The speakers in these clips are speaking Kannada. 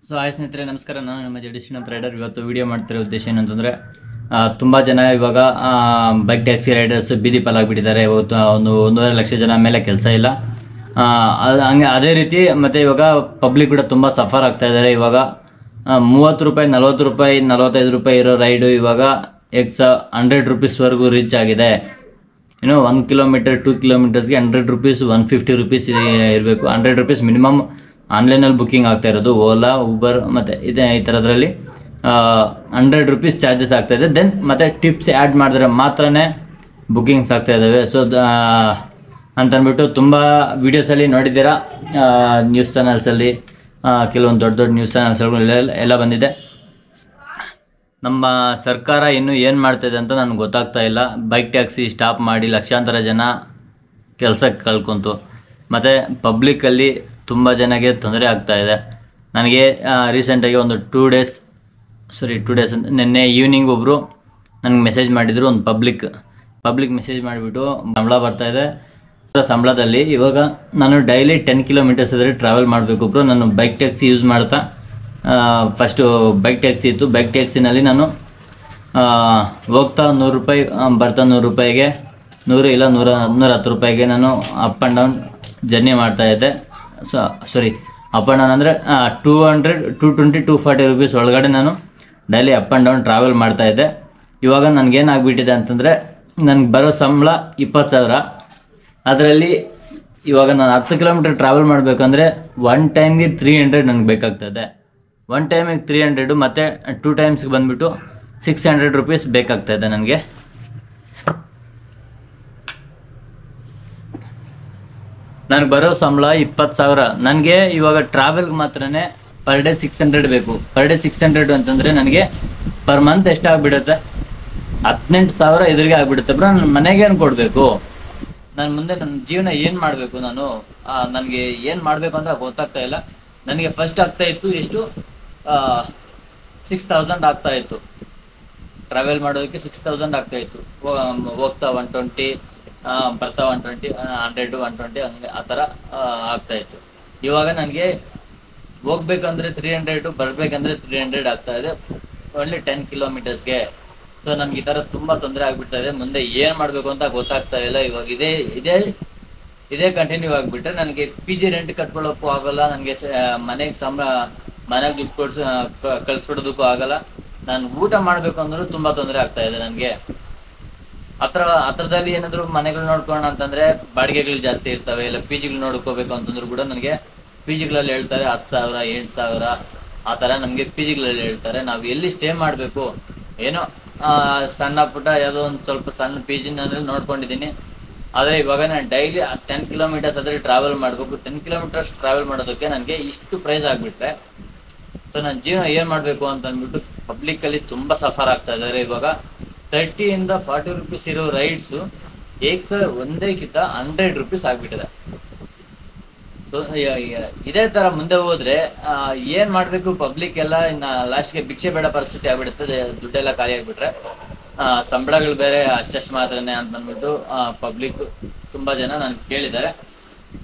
ಸೊ ಹಾಯ್ ಸ್ನೇಹಿತರೆ, ನಮಸ್ಕಾರ. ನಾನು ನಮ್ಮ ಶ್ರೀನಾಥ್ ರೈಡರ್. ಇವತ್ತು ವಿಡಿಯೋ ಮಾಡ್ತಿರೋ ಉದ್ದೇಶ ಏನಂತಂದರೆ, ತುಂಬ ಜನ ಇವಾಗ ಬೈಕ್ ಟ್ಯಾಕ್ಸಿ ರೈಡರ್ಸ್ ಬೀದಿ ಪಾಲಾಗಿಬಿಟ್ಟಿದ್ದಾರೆ. ಇವತ್ತು ಒಂದೂವರೆ ಲಕ್ಷ ಜನ ಮೇಲೆ ಕೆಲಸ ಇಲ್ಲ. ಹಂಗೆ ಅದೇ ರೀತಿ ಮತ್ತು ಇವಾಗ ಪಬ್ಲಿಕ್ ಕೂಡ ತುಂಬ ಸಫರ್ ಆಗ್ತಾ ಇದ್ದಾರೆ. ಇವಾಗ 30 ರೂಪಾಯಿ, 40 ರೂಪಾಯಿ, 45 ರೂಪಾಯಿ ಇರೋ ರೈಡು ಇವಾಗ 100 ರುಪೀಸ್ವರೆಗೂ ರೀಚ್ ಆಗಿದೆ. 1 ಕಿಲೋಮೀಟರ್ 2 ಕಿಲೋಮೀಟರ್ಸ್ಗೆ 100 ರುಪೀಸ್, 150 ರುಪೀಸ್ ಇರಬೇಕು. 100 ರುಪೀಸ್ ಮಿನಿಮಮ್ ಆನ್ಲೈನಲ್ಲಿ ಬುಕ್ಕಿಂಗ್ ಆಗ್ತಾ ಇರೋದು. ಓಲಾ, ಊಬರ್ ಮತ್ತು ಈ ಥರದ್ರಲ್ಲಿ 100 ರುಪೀಸ್ ಚಾರ್ಜಸ್ ಆಗ್ತಾಯಿದೆ. ದೆನ್ ಮತ್ತು ಟಿಪ್ಸ್ ಆ್ಯಡ್ ಮಾಡಿದ್ರೆ ಮಾತ್ರ ಬುಕ್ಕಿಂಗ್ಸ್ ಆಗ್ತಾ ಇದ್ದಾವೆ. ಸೊ ಅಂತಂದ್ಬಿಟ್ಟು ತುಂಬ ವೀಡಿಯೋಸಲ್ಲಿ ನೋಡಿದ್ದೀರಾ. ನ್ಯೂಸ್ ಚಾನಲ್ಸಲ್ಲಿ ಕೆಲವೊಂದು ದೊಡ್ಡ ದೊಡ್ಡ ನ್ಯೂಸ್ ಚಾನಲ್ಸ್ಗಳು ಎಲ್ಲ ಬಂದಿದೆ. ನಮ್ಮ ಸರ್ಕಾರ ಇನ್ನೂ ಏನು ಮಾಡ್ತಾಯಿದೆ ಅಂತ ನನಗೆ ಗೊತ್ತಾಗ್ತಾ ಇಲ್ಲ. ಬೈಕ್ ಟ್ಯಾಕ್ಸಿ ಸ್ಟಾಪ್ ಮಾಡಿ ಲಕ್ಷಾಂತರ ಜನ ಕೆಲಸಕ್ಕೆ ಕಳ್ಕೊಂತು. ಮತ್ತು ಪಬ್ಲಿಕ್ಕಲ್ಲಿ ತುಂಬ ಜನಕ್ಕೆ ತೊಂದರೆ ಆಗ್ತಾಯಿದೆ. ನನಗೆ ರೀಸೆಂಟಾಗಿ ಒಂದು 2 ಡೇಸ್ ಅಂತ ನಿನ್ನೆ ಈವ್ನಿಂಗ್ ಒಬ್ಬರು ನನಗೆ ಮೆಸೇಜ್ ಮಾಡಿದರು. ಒಂದು ಪಬ್ಲಿಕ್ ಮೆಸೇಜ್ ಮಾಡಿಬಿಟ್ಟು, ಸಂಬಳ ಬರ್ತಾಯಿದೆ, ಸಂಬಳದಲ್ಲಿ ಇವಾಗ ನಾನು ಡೈಲಿ 10 ಕಿಲೋಮೀಟರ್ಸ್ ಆದರೆ ಟ್ರಾವೆಲ್ ಮಾಡಬೇಕು ಬ್ರೋ. ನಾನು ಬೈಕ್ ಟ್ಯಾಕ್ಸಿ ಯೂಸ್ ಮಾಡ್ತಾ, ಫಸ್ಟು ಬೈಕ್ ಟ್ಯಾಕ್ಸಿ ಇತ್ತು. ಬೈಕ್ ಟ್ಯಾಕ್ಸಿನಲ್ಲಿ ನಾನು ಹೋಗ್ತಾ 100 ರೂಪಾಯಿ, ಬರ್ತಾ 100 ರೂಪಾಯಿಗೆ, 100 ಇಲ್ಲ 110 ರೂಪಾಯಿಗೆ ನಾನು ಅಪ್ ಆ್ಯಂಡ್ ಡೌನ್ ಜರ್ನಿ ಮಾಡ್ತಾಯಿದ್ದೆ. ಅಪ್ ಆ್ಯಂಡ್ ಡೌನ್ ಅಂದರೆ 200, 220, 240 ರುಪೀಸ್ ಒಳಗಡೆ ನಾನು daily up and down travel ಮಾಡ್ತಾಯಿದ್ದೆ. ಇವಾಗ ನನಗೇನಾಗ್ಬಿಟ್ಟಿದೆ ಅಂತಂದರೆ, ನನಗೆ ಬರೋ ಸಂಬಳ 20,000. ಅದರಲ್ಲಿ ಇವಾಗ ನಾನು 10 ಕಿಲೋಮೀಟರ್ ಟ್ರಾವೆಲ್ ಮಾಡಬೇಕಂದ್ರೆ 1 ಟೈಮ್ಗೆ 300 ನನಗೆ ಬೇಕಾಗ್ತದೆ. 1 ಟೈಮಿಗೆ 300 ಮತ್ತು 2 ಟೈಮ್ಸ್ಗೆ ಬಂದುಬಿಟ್ಟು 600 ರುಪೀಸ್ ಬೇಕಾಗ್ತಾಯಿದೆ ನನಗೆ. ನನಗೆ ಬರೋ ಸಂಬಳ 20,000. ನನಗೆ ಇವಾಗ ಟ್ರಾವೆಲ್ಗೆ ಮಾತ್ರ ಪರ್ ಡೇ 600 ಬೇಕು. ಪರ್ ಡೇ 600 ಅಂತಂದರೆ ನನಗೆ ಪರ್ ಮಂತ್ ಎಷ್ಟಾಗ್ಬಿಡುತ್ತೆ? 18,000 ಎದುರಿಗೆ ಆಗಿಬಿಡುತ್ತೆ ಬ್ರೋ. ನನ್ನ ಮನೆಗೆ ಏನು ಕೊಡಬೇಕು? ನಾನು ಮುಂದೆ ನನ್ನ ಜೀವನ ಏನು ಮಾಡಬೇಕು? ನನಗೆ ಏನು ಮಾಡಬೇಕು ಅಂತ ಗೊತ್ತಾಗ್ತಾ ಇಲ್ಲ. ನನಗೆ ಫಸ್ಟ್ ಆಗ್ತಾಯಿತ್ತು ಎಷ್ಟು, 6,000 ಆಗ್ತಾಯಿತ್ತು. ಟ್ರಾವೆಲ್ ಮಾಡೋದಕ್ಕೆ 6,000 ಆಗ್ತಾಯಿತ್ತು. ಹೋಗ್ತಾ 120, ಬರ್ತಾ 120, 100, 120 ಹಂಗೆ ಆ ಥರ ಆಗ್ತಾಯಿತ್ತು. ಇವಾಗ ನನಗೆ ಹೋಗ್ಬೇಕಂದ್ರೆ 300, ಬರಬೇಕಂದ್ರೆ 300 ಆಗ್ತಾಯಿದೆ, ಓನ್ಲಿ 10 ಕಿಲೋಮೀಟರ್ಸ್ಗೆ. ಸೊ ನನಗೆ ಈ ಥರ ತುಂಬ ತೊಂದರೆ ಆಗಿಬಿಡ್ತಾ ಇದೆ. ಮುಂದೆ ಏನು ಮಾಡಬೇಕು ಅಂತ ಗೊತ್ತಾಗ್ತಾ ಇಲ್ಲ. ಇವಾಗ ಇದೇ ಕಂಟಿನ್ಯೂ ಆಗಿಬಿಟ್ರೆ ನನಗೆ PG ರೆಂಟ್ ಕಟ್ಕೊಳ್ಳೋಕ್ಕೂ ಆಗೋಲ್ಲ. ನನಗೆ ಮನೆಗೆ ದುಡ್ಡು ಕಳಿಸ್ಕೊಡೋದಕ್ಕೂ ಆಗಲ್ಲ. ನಾನು ಊಟ ಮಾಡಬೇಕು ಅಂದ್ರೂ ತುಂಬ ತೊಂದರೆ ಆಗ್ತಾ ಇದೆ ನನಗೆ. ಹತ್ರದಲ್ಲಿ ಏನಾದರೂ ಮನೆಗಳು ನೋಡ್ಕೊಳ್ಳೋಣ ಅಂತಂದರೆ ಬಾಡಿಗೆಗಳು ಜಾಸ್ತಿ ಇರ್ತವೆ. ಇಲ್ಲ PGಗಳು ನೋಡ್ಕೋಬೇಕು ಅಂತಂದ್ರೂ ಕೂಡ ನನಗೆ PGಗಳಲ್ಲಿ ಹೇಳ್ತಾರೆ 10,000, 8,000 ಆ ಥರ ನಮಗೆ PGಗಳಲ್ಲಿ ಹೇಳ್ತಾರೆ. ನಾವು ಎಲ್ಲಿ ಸ್ಟೇ ಮಾಡಬೇಕು? ಏನೋ ಸಣ್ಣ ಪುಟ್ಟ ಯಾವುದೋ ಒಂದು ಸ್ವಲ್ಪ ಸಣ್ಣ PGನಲ್ಲಿ ನೋಡ್ಕೊಂಡಿದ್ದೀನಿ. ಆದರೆ ಇವಾಗ ನಾನು ಡೈಲಿ 10 ಕಿಲೋಮೀಟರ್ಸ್ ಆದರೆ ಟ್ರಾವೆಲ್ ಮಾಡಬೇಕು. 10 ಕಿಲೋಮೀಟರ್ಸ್ ಟ್ರಾವೆಲ್ ಮಾಡೋದಕ್ಕೆ ನನಗೆ ಇಷ್ಟು ಪ್ರೈಸ್ ಆಗಿಬಿಟ್ರೆ, ಸೊ ನನ್ನ ಜೀವನ ಏನು ಮಾಡಬೇಕು ಅಂತ ಅಂದ್ಬಿಟ್ಟು ಪಬ್ಲಿಕ್ಕಲ್ಲಿ ತುಂಬ ಸಫರ್ ಆಗ್ತಾ ಇದ್ದಾರೆ. ಇವಾಗ 30 ಇಂದ 40 ರುಪೀಸ್ ಇರೋ ರೈಡ್ಸು ಒಂದೇಕ್ಕಿಂತ 100 ರುಪೀಸ್ ಆಗಿಬಿಟ್ಟಿದೆ. ಸೊ ಇದೇ ಥರ ಮುಂದೆ ಹೋದರೆ ಏನು ಮಾಡಬೇಕು? ಪಬ್ಲಿಕ್ ಎಲ್ಲ ಇನ್ನು ಲಾಸ್ಟ್ಗೆ ಭಿಕ್ಷೆ ಬೇಡ ಪರಿಸ್ಥಿತಿ ಆಗಿಬಿಡುತ್ತದೆ. ದುಡ್ಡೆಲ್ಲ ಖಾಲಿ ಆಗಿಬಿಟ್ರೆ, ಸಂಬಳಗಳು ಬೇರೆ ಅಷ್ಟಷ್ಟು ಮಾತ್ರನೇ ಅಂತ ಅಂದ್ಬಿಟ್ಟು ಪಬ್ಲಿಕ್ ತುಂಬ ಜನ ನನಗೆ ಕೇಳಿದ್ದಾರೆ.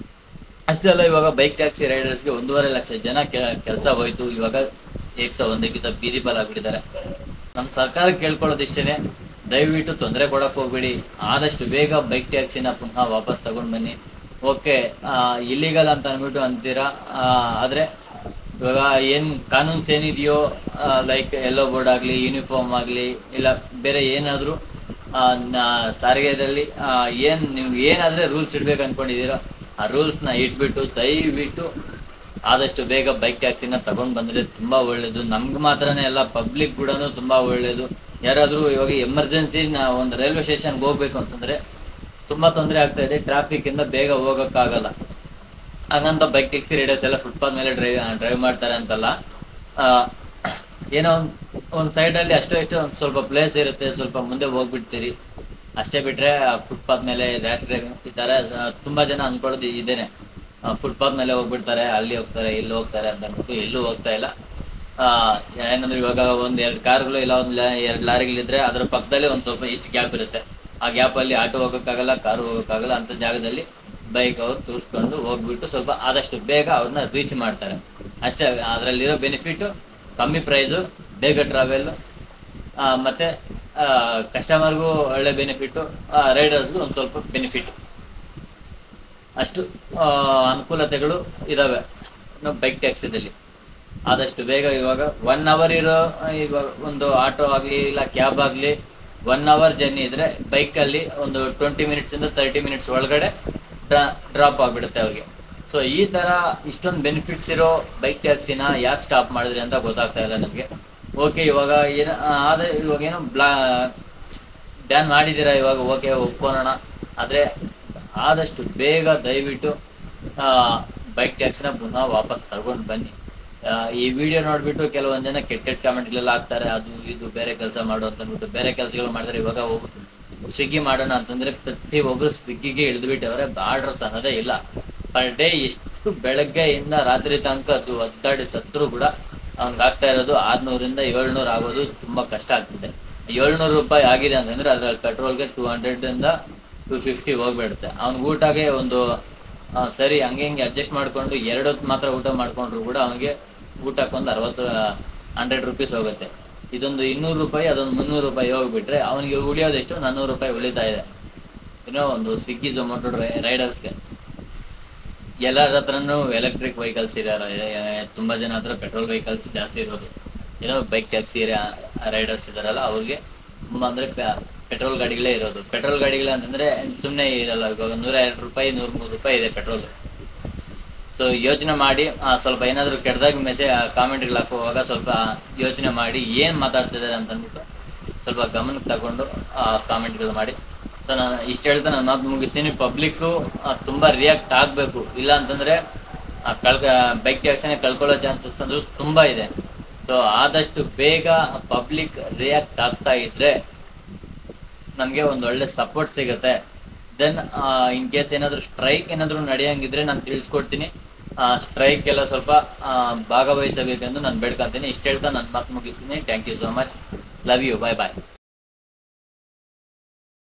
ಅಷ್ಟೇ ಅಲ್ಲ, ಇವಾಗ ಬೈಕ್ ಟ್ಯಾಕ್ಸಿ ರೈಡರ್ಸ್ಗೆ 1.5 ಲಕ್ಷ ಜನ ಕೆಲಸ ಹೋಯ್ತು. ಇವಾಗ ಒಂದಕ್ಕಿಂತ ಬೀದಿ ಪಾಲಾಗ್ಬಿಟ್ಟಿದ್ದಾರೆ. ನಮ್ಮ ಸರ್ಕಾರ ಕೇಳ್ಕೊಳ್ಳೋದು ಇಷ್ಟೇ, ದಯವಿಟ್ಟು ತೊಂದರೆ ಕೊಡೋಕೆ ಹೋಗ್ಬೇಡಿ. ಆದಷ್ಟು ಬೇಗ ಬೈಕ್ ಟ್ಯಾಕ್ಸಿನ ಪುನಃ ವಾಪಸ್ ತಗೊಂಡು ಬನ್ನಿ. ಓಕೆ, ಇಲ್ಲಿಗಲ್ ಅಂತ ಅಂದ್ಬಿಟ್ಟು ಅಂತೀರಾ, ಆದರೆ ಇವಾಗ ಏನು ಕಾನೂನ್ಸ್ ಏನಿದೆಯೋ, ಲೈಕ್ ಎಲ್ಲೋ ಬೋರ್ಡ್ ಆಗಲಿ, ಯೂನಿಫಾರ್ಮ್ ಆಗಲಿ, ಇಲ್ಲ ಬೇರೆ ಏನಾದರೂ ಸಾರಿಗೆದಲ್ಲಿ ನೀವು ಏನಾದರೆ ರೂಲ್ಸ್ ಇಡಬೇಕು ಅಂದ್ಕೊಂಡಿದ್ದೀರೋ ಆ ರೂಲ್ಸ್ನ ಇಟ್ಬಿಟ್ಟು ದಯವಿಟ್ಟು ಆದಷ್ಟು ಬೇಗ ಬೈಕ್ ಟ್ಯಾಕ್ಸಿನ ತಗೊಂಡು ಬಂದರೆ ತುಂಬ ಒಳ್ಳೆಯದು. ನಮ್ಗೆ ಮಾತ್ರನೇ ಅಲ್ಲ, ಪಬ್ಲಿಕ್ ಕೂಡ ತುಂಬ ಒಳ್ಳೆಯದು. ಯಾರಾದರೂ ಇವಾಗ ಎಮರ್ಜೆನ್ಸಿ ಒಂದು ರೈಲ್ವೆ ಸ್ಟೇಷನ್ಗೆ ಹೋಗ್ಬೇಕು ಅಂತಂದರೆ ತುಂಬ ತೊಂದರೆ ಆಗ್ತಾ ಇದೆ. ಟ್ರಾಫಿಕ್ಕಿಂದ ಬೇಗ ಹೋಗೋಕ್ಕಾಗಲ್ಲ. ಹಾಗಂತ ಬೈಕ್ ಟ್ಯಾಕ್ಸಿ ರೈಡರ್ಸ್ ಎಲ್ಲ ಫುಟ್ಪಾತ್ ಮೇಲೆ ಡ್ರೈವ್ ಮಾಡ್ತಾರೆ ಅಂತಲ್ಲ. ಏನೋ ಒಂದು ಸೈಡಲ್ಲಿ ಅಷ್ಟೋ ಒಂದು ಸ್ವಲ್ಪ ಪ್ಲೇಸ್ ಇರುತ್ತೆ, ಸ್ವಲ್ಪ ಮುಂದೆ ಹೋಗ್ಬಿಡ್ತೀರಿ ಅಷ್ಟೇ. ಬಿಟ್ಟರೆ ಫುಟ್ಪಾತ್ ಮೇಲೆ ರ್ಯಾಶ್ ಡ್ರೈವಿಂಗ್ ಈ ಥರ ತುಂಬ ಜನ ಅಂದ್ಕೊಳ್ಳೋದು ಇದೇನೆ. ಫುಟ್ಪಾತ್ ಮೇಲೆ ಹೋಗ್ಬಿಡ್ತಾರೆ, ಅಲ್ಲಿ ಹೋಗ್ತಾರೆ, ಇಲ್ಲಿ ಹೋಗ್ತಾರೆ ಅಂತ ಅಂದ್ಬಿಟ್ಟು ಎಲ್ಲೂ ಹೋಗ್ತಾ ಇಲ್ಲ. ಏನಂದ್ರೆ ಇವಾಗ 1-2 ಕಾರ್ಗಳು ಇಲ್ಲ 1-2 ಲಾರಿಗಳಿದ್ರೆ ಅದರ ಪಕ್ಕದಲ್ಲಿ ಒಂದು ಸ್ವಲ್ಪ ಇಷ್ಟು ಗ್ಯಾಪ್ ಇರುತ್ತೆ. ಆ ಗ್ಯಾಪಲ್ಲಿ ಆಟೋ ಹೋಗೋಕ್ಕಾಗಲ್ಲ, ಕಾರು ಹೋಗೋಕ್ಕಾಗಲ್ಲ. ಅಂಥ ಜಾಗದಲ್ಲಿ ಬೈಕ್ ಅವ್ರು ತೂರಿಸ್ಕೊಂಡು ಹೋಗ್ಬಿಟ್ಟು ಸ್ವಲ್ಪ ಆದಷ್ಟು ಬೇಗ ಅವ್ರನ್ನ ರೀಚ್ ಮಾಡ್ತಾರೆ. ಅಷ್ಟೇ. ಅದರಲ್ಲಿರೋ ಬೆನಿಫಿಟ್ಟು ಕಮ್ಮಿ ಪ್ರೈಸು, ಬೇಗ ಟ್ರಾವೆಲ್, ಮತ್ತು ಕಸ್ಟಮರ್ಗೂ ಒಳ್ಳೆ ಬೆನಿಫಿಟ್ಟು, ರೈಡರ್ಸ್ಗೂ ಒಂದು ಸ್ವಲ್ಪ ಬೆನಿಫಿಟ್ಟು. ಅಷ್ಟು ಅನುಕೂಲತೆಗಳು ಇದ್ದಾವೆ ನಮ್ಮ ಬೈಕ್ ಟ್ಯಾಕ್ಸಿದಲ್ಲಿ. ಆದಷ್ಟು ಬೇಗ ಇವಾಗ 1 ಅವರ್ ಇರೋ ಇವಾಗ ಒಂದು ಆಟೋ ಆಗಲಿ ಇಲ್ಲ ಕ್ಯಾಬ್ ಆಗಲಿ 1 ಅವರ್ ಜರ್ನಿ ಇದ್ದರೆ ಬೈಕಲ್ಲಿ ಒಂದು 20 ಮಿನಿಟ್ಸಿಂದ 30 ಮಿನಿಟ್ಸ್ ಒಳಗಡೆ ಡ್ರಾಪ್ ಆಗಿಬಿಡುತ್ತೆ ಅವ್ರಿಗೆ. ಸೊ ಈ ಥರ ಇಷ್ಟೊಂದು ಬೆನಿಫಿಟ್ಸ್ ಇರೋ ಬೈಕ್ ಟ್ಯಾಕ್ಸಿನ ಯಾಕೆ ಸ್ಟಾಪ್ ಮಾಡಿದ್ರಿ ಅಂತ ಗೊತ್ತಾಗ್ತಾ ಇಲ್ಲ ನಮಗೆ. ಓಕೆ, ಇವಾಗ ಏನು ಆದರೆ ಇವಾಗೇನೋ ಬ್ಯಾನ್ ಮಾಡಿದ್ದೀರಾ, ಇವಾಗ ಓಕೆ ಒಪ್ಕೊಳ್ಳೋಣ. ಆದರೆ ಆದಷ್ಟು ಬೇಗ ದಯವಿಟ್ಟು ಬೈಕ್ ಟ್ಯಾಕ್ಸಿನ ಪುನಃ ವಾಪಸ್ ತಗೊಂಡು ಬನ್ನಿ. ಈ ವಿಡಿಯೋ ನೋಡಿಬಿಟ್ಟು ಕೆಲವೊಂದು ಜನ ಕೆಟ್ಟ ಕಾಮೆಂಟ್ಗಳೆಲ್ಲ ಹಾಕ್ತಾರೆ, ಅದು ಇದು ಬೇರೆ ಕೆಲಸ ಮಾಡು ಅಂತ ಅಂದ್ಬಿಟ್ಟು ಬೇರೆ ಕೆಲಸಗಳು ಮಾಡಿದ್ರೆ. ಇವಾಗ ಸ್ವಿಗ್ಗಿ ಮಾಡೋಣ ಅಂತಂದರೆ ಪ್ರತಿಯೊಬ್ಬರು ಸ್ವಿಗ್ಗಿಗೆ ಇಳಿದುಬಿಟ್ಟವ್ರೆ. ಆರ್ಡರ್ಸ್ ಅನ್ನೋದೇ ಇಲ್ಲ. ಪರ್ ಡೇ ಎಷ್ಟು ಬೆಳಗ್ಗೆಯಿಂದ ರಾತ್ರಿ ತನಕ ಅದು ಒದ್ದಾಡಿ ಸತ್ರು ಕೂಡ ಅವ್ನಿಗೆ ಆಗ್ತಾ ಇರೋದು 600ರಿಂದ 700 ಆಗೋದು ತುಂಬ ಕಷ್ಟ ಆಗ್ತಿದೆ. 700 ರೂಪಾಯಿ ಆಗಿದೆ ಅಂತಂದರೆ ಅದರಲ್ಲಿ ಪೆಟ್ರೋಲ್ಗೆ 200ರಿಂದ 250 ಹೋಗ್ಬಿಡುತ್ತೆ. ಅವ್ನಿಗೆ ಊಟಕ್ಕೆ ಒಂದು ಸರಿ ಹಂಗೆ ಹಿಂಗೆ ಅಡ್ಜಸ್ಟ್ ಮಾಡಿಕೊಂಡು 2 ಹೊತ್ತು ಮಾತ್ರ ಊಟ ಮಾಡಿಕೊಂಡ್ರು ಕೂಡ ಅವನಿಗೆ ಊಟಕ್ಕೊಂದು 100 ರೂಪೀಸ್ ಹೋಗುತ್ತೆ. ಇದೊಂದು 200 ರೂಪಾಯಿ, ಅದೊಂದು 300 ರೂಪಾಯಿ ಹೋಗ್ಬಿಟ್ರೆ ಅವನಿಗೆ ಉಳಿಯೋದೆಷ್ಟು 400 ರೂಪಾಯಿ ಉಳಿತಾ ಇದೆ. ಏನೋ ಒಂದು ಸ್ವಿಗ್ಗಿ ಝೊಮ್ಯಾಟೊ ರೈಡರ್ಸ್ಗೆ. ಎಲ್ಲರ ಹತ್ರನೂ ಎಲೆಕ್ಟ್ರಿಕ್ ವೆಹಿಕಲ್ಸ್ ಇದ್ದಾರೆ, ತುಂಬ ಜನ ಹತ್ರ ಪೆಟ್ರೋಲ್ ವೆಹಿಕಲ್ಸ್ ಜಾಸ್ತಿ ಇರೋದು. ಏನೋ ಬೈಕ್ ಟ್ಯಾಕ್ಸಿ ರೈಡರ್ಸ್ ಇದ್ದಾರಲ್ಲ ಅವ್ರಿಗೆ ತುಂಬ ಅಂದರೆ ಪೆಟ್ರೋಲ್ ಗಾಡಿಗಳೇ ಇರೋದು. ಪೆಟ್ರೋಲ್ ಗಾಡಿಗಳೇ ಅಂತಂದರೆ ಸುಮ್ಮನೆ ಇರಲ್ಲ. ಇವಾಗ 102 ರೂಪಾಯಿ 103 ರೂಪಾಯಿ ಇದೆ ಪೆಟ್ರೋಲ್. ಸೊ ಯೋಚನೆ ಮಾಡಿ, ಸ್ವಲ್ಪ ಏನಾದರೂ ಕೆಟ್ಟದಾಗ ಕಾಮೆಂಟ್ಗಳು ಹಾಕುವಾಗ ಸ್ವಲ್ಪ ಯೋಚನೆ ಮಾಡಿ ಏನು ಮಾತಾಡ್ತಿದ್ದಾರೆ ಅಂತ ಅಂದ್ಬಿಟ್ಟು ಸ್ವಲ್ಪ ಗಮನಕ್ಕೆ ತಗೊಂಡು ಕಾಮೆಂಟ್ಗಳು ಮಾಡಿ. ಸೊ ನಾನು ಇಷ್ಟು ಹೇಳ್ತಾ ನಾನು ಮಾತು ಮುಗಿಸ್ತೀನಿ. ಪಬ್ಲಿಕ್ಕು ತುಂಬ ರಿಯಾಕ್ಟ್ ಆಗಬೇಕು, ಇಲ್ಲ ಅಂತಂದರೆ ಬೈಕ್ ಟ್ಯಾಕ್ಸಿನೇ ಕಳ್ಕೊಳ್ಳೋ ಚಾನ್ಸಸ್ ಅಂದರೂ ತುಂಬ ಇದೆ. ಸೊ ಆದಷ್ಟು ಬೇಗ ಪಬ್ಲಿಕ್ ರಿಯಾಕ್ಟ್ ಆಗ್ತಾ ಇದ್ದರೆ ನಮಗೆ ಒಂದು ಒಳ್ಳೆ ಸಪೋರ್ಟ್ ಸಿಗುತ್ತೆ. ದೆನ್ ಇನ್ ಕೇಸ್ ಏನಾದರೂ ಸ್ಟ್ರೈಕ್ ಏನಾದರೂ ನಡೆಯೋಂಗಿದ್ರೆ ನಾನು ತಿಳಿಸ್ಕೊಡ್ತೀನಿ. ಸ್ಟ್ರೈಕ್ ಎಲ್ಲ ಸ್ವಲ್ಪ ಭಾಗವಹಿಸಬೇಕೆಂದು ನಾನು ಬೇಡ್ಕೊತೀನಿ. ಇಷ್ಟು ಹೇಳ್ತಾ ನನ್ನ ಮಾತು ಮುಗಿಸ್ತೀನಿ. Thank you so much. Love you. Bye bye.